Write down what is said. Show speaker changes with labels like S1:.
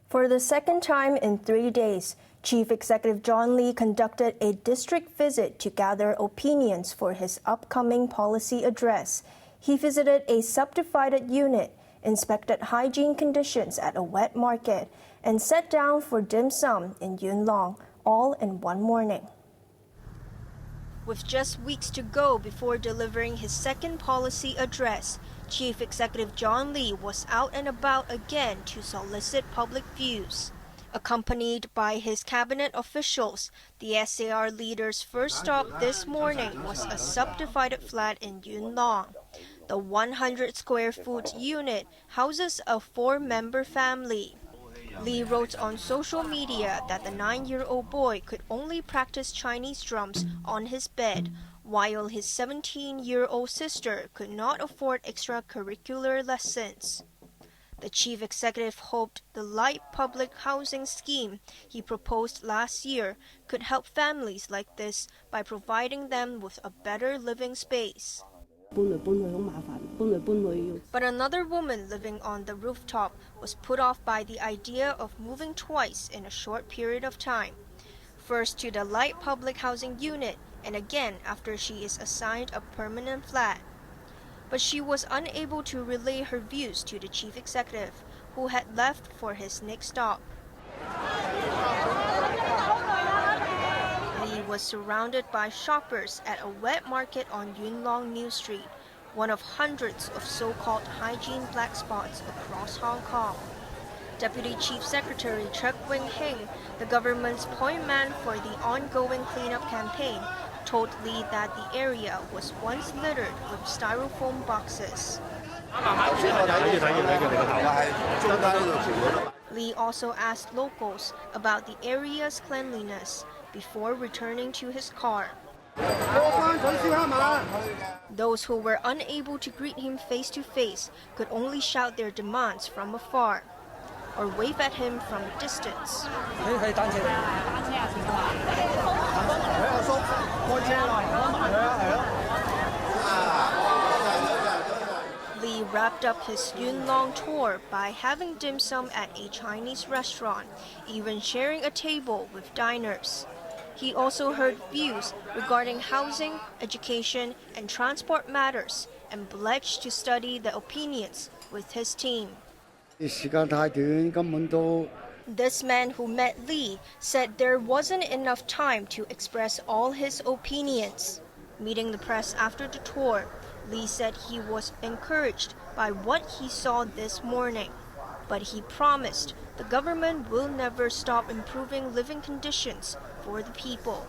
S1: For the second time in 3 days, Chief Executive John Lee conducted a district visit to gather opinions for his upcoming policy address. He visited a subdivided unit, inspected hygiene conditions at a wet market, and sat down for dim sum in Yuen Long, all in one morning. With just weeks to go before delivering his second policy address, Chief Executive John Lee was out and about again to solicit public views. Accompanied by his cabinet officials, the SAR leader's first stop this morning was a subdivided flat in Yuen Long. The 100 square foot unit houses a 4-member family. Lee wrote on social media that the 9-year-old boy could only practice Chinese drums on his bed, while his 17-year-old sister could not afford extracurricular lessons. The chief executive hoped the light public housing scheme he proposed last year could help families like this by providing them with a better living space. But another woman living on the rooftop was put off by the idea of moving twice in a short period of time. First to the light public housing unit, and again after she is assigned a permanent flat. But she was unable to relay her views to the chief executive, who had left for his next stop. Lee was surrounded by shoppers at a wet market on Yuen Long New Street, one of hundreds of so-called hygiene black spots across Hong Kong. Deputy Chief Secretary Chek Wing-hing, the government's point man for the ongoing cleanup campaign, told Lee that the area was once littered with styrofoam boxes. Lee also asked locals about the area's cleanliness before returning to his car. Those who were unable to greet him face-to-face could only shout their demands from afar or wave at him from a distance. Lee wrapped up his Yuen Long tour by having dim sum at a Chinese restaurant, even sharing a table with diners. He also heard views regarding housing, education, and transport matters, and pledged to study the opinions with his team. This man who met Lee said there wasn't enough time to express all his opinions. Meeting the press after the tour, Lee said he was encouraged by what he saw this morning, but he promised the government will never stop improving living conditions for the people.